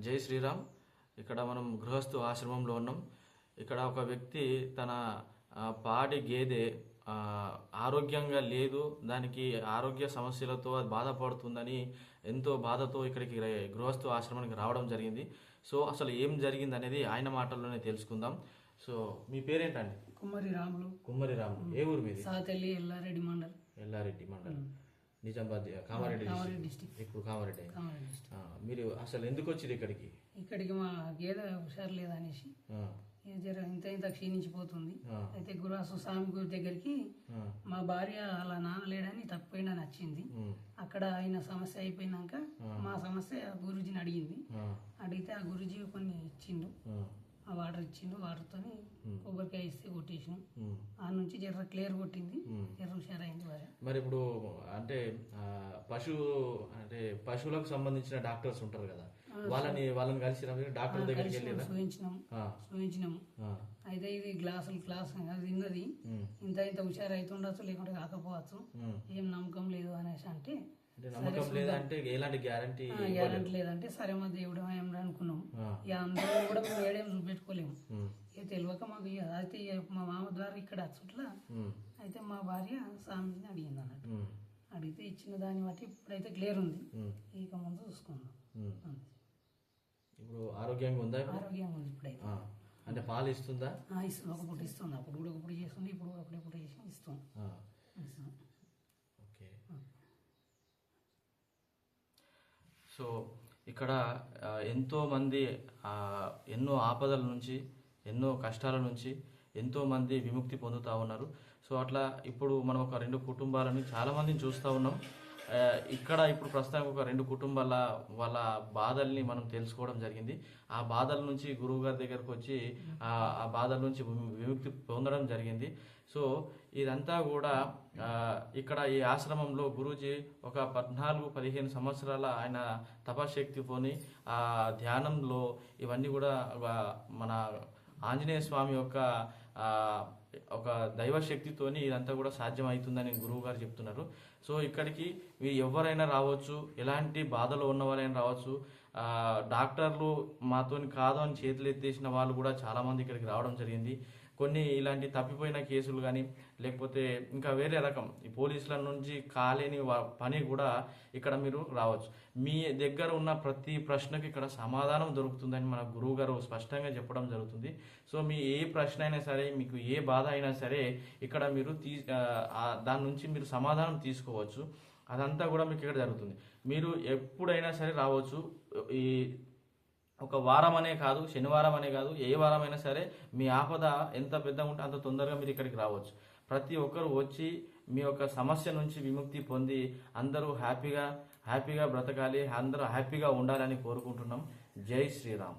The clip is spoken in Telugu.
జై శ్రీరామ్. ఇక్కడ మనం గృహస్థు ఆశ్రమంలో ఉన్నాం. ఇక్కడ ఒక వ్యక్తి తన పాడి గేదె ఆరోగ్యంగా లేదు, దానికి ఆరోగ్య సమస్యలతో అది బాధపడుతుందని ఎంతో బాధతో ఇక్కడికి గృహస్థు ఆశ్రమానికి రావడం జరిగింది. సో అసలు ఏం జరిగింది అనేది ఆయన మాటల్లోనే తెలుసుకుందాం. సో మీ పేరేంటండి? కుమ్మరి రాములు. కుమ్మరి రాములు. ఏ ఊరు మీది? సాతెల్లి, ఎల్లారెడ్డి మండల్. ఎల్లారెడ్డి మండల్, నిజామాబాద్, కామారెడ్డి డిస్ట్రిక్ట్. ఇప్పుడు కామారెడ్డి. మీరు అసలు ఎందుకు వచ్చారు ఇక్కడికి? ఇక్కడికి మా గేదె హుషారు లేదనేసి ఇంత ఇంత క్షీణించిపోతుంది. అయితే గురువాసు స్వామి గురి దగ్గరికి మా భార్య అలా నాన్న లేడని తప్పిపోయిందని వచ్చింది. అక్కడ ఆయన సమస్య అయిపోయినాక మా సమస్య గురూజీని అడిగింది. అడిగితే ఆ గురూజీ కొన్ని ఇచ్చిండు, ఆ వాటర్ ఇచ్చిండు. వాటర్తో కొబ్బరికాయ ఇస్తే కొట్టేసినాం. ఆ నుంచి జర్ర క్లియర్ కొట్టింది, జర్ర హుషారు అయింది. మరి ఇప్పుడు అంటే పశువులకు సంబంధించిన డాక్టర్స్ ఉంటారు కదా, వాళ్ళని కలిసి డాక్టర్ దగ్గరికి వెళ్ళి చూపించినాము. అయితే ఇది క్లాస్ అది తిన్నది, ఇంత ఇంత హుషారు అవుతుండొచ్చు, లేకుంటే కాకపోవచ్చు, ఏం నమ్మకం లేదు అనేసి అంటే నమ్మకం లేదంటే ఎలాంటి గ్యారంటీ లేదంటే సరే మా దేవుడు ఏమని అనుకున్నాం. ఇక అందరూ కూడా మేము ఏడేం చూపెట్టుకోలేము. ఇక తెలియక మాకు అయితే మా మామ ద్వారా ఇక్కడ చుట్ల అయితే మా భార్య స్వామిని అడిగింది అన్నట్టు. అడిగితే ఇచ్చిన దాన్ని బట్టి ఇప్పుడైతే క్లియర్ ఉంది. ఇక ముందు చూసుకుందాం. ఇప్పుడు ఆరోగ్యంగా ఉందా? ఆరోగ్యంగా ఉంది ఇప్పుడైతే. అంటే పాలు ఇస్తుందా? ఇస్తుంది, ఒక పూట ఇస్తుంది. అప్పుడు కూడా ఒకప్పుడు చేస్తుంది, ఇప్పుడు ఒకటే చేసి ఇస్తాం. ఓకే. సో ఇక్కడ ఎంతోమంది ఎన్నో ఆపదల నుంచి, ఎన్నో కష్టాల నుంచి ఎంతోమంది విముక్తి పొందుతూ ఉన్నారు. సో అట్లా ఇప్పుడు మనం ఒక 2 కుటుంబాలని చాలామందిని చూస్తూ ఉన్నాం. ఇక్కడ ఇప్పుడు ప్రస్తుతానికి ఒక 2 కుటుంబాల వాళ్ళ బాధల్ని మనం తెలుసుకోవడం జరిగింది. ఆ బాధల నుంచి గురువు గారి దగ్గరకు వచ్చి ఆ బాధల నుంచి విముక్తి పొందడం జరిగింది. సో ఇదంతా కూడా ఇక్కడ ఈ ఆశ్రమంలో గురూజీ ఒక 14-15 సంవత్సరాల ఆయన తపశక్తితోని ఆ ధ్యానంలో ఇవన్నీ కూడా మన ఆంజనేయ స్వామి యొక్క ఒక దైవశక్తితోని ఇదంతా కూడా సాధ్యమవుతుందని గురువు గారు చెప్తున్నారు. సో ఇక్కడికి మీరు ఎవరైనా రావచ్చు, ఎలాంటి బాధలో ఉన్న వాళ్ళైనా రావచ్చు. డాక్టర్లు మాతోని కాదు అని చేతులు ఎత్తేసిన వాళ్ళు కూడా చాలామంది ఇక్కడికి రావడం జరిగింది. కొన్ని ఇలాంటి తప్పిపోయిన కేసులు కానీ, లేకపోతే ఇంకా వేరే రకం ఈ పోలీసుల నుంచి కాలేని పని కూడా ఇక్కడ మీరు రావచ్చు. మీ దగ్గర ఉన్న ప్రతి ప్రశ్నకు ఇక్కడ సమాధానం దొరుకుతుందని మన గురువు గారు స్పష్టంగా చెప్పడం జరుగుతుంది. సో మీ ఏ ప్రశ్న అయినా సరే, మీకు ఏ బాధ అయినా సరే ఇక్కడ మీరు దాని నుంచి మీరు సమాధానం తీసుకోవచ్చు. అదంతా కూడా మీకు ఇక్కడ జరుగుతుంది. మీరు ఎప్పుడైనా సరే రావచ్చు. ఈ ఒక వారం అనే కాదు, శనివారం అనే కాదు, ఏ వారం అయినా సరే మీ ఆపద ఎంత పెద్దగా ఉంటే అంత తొందరగా మీరు ఇక్కడికి రావచ్చు. ప్రతి ఒక్కరు వచ్చి మీ యొక్క సమస్య నుంచి విముక్తి పొంది అందరూ హ్యాపీగా బ్రతకాలి, అందరూ హ్యాపీగా ఉండాలని కోరుకుంటున్నాం. జై శ్రీరామ్.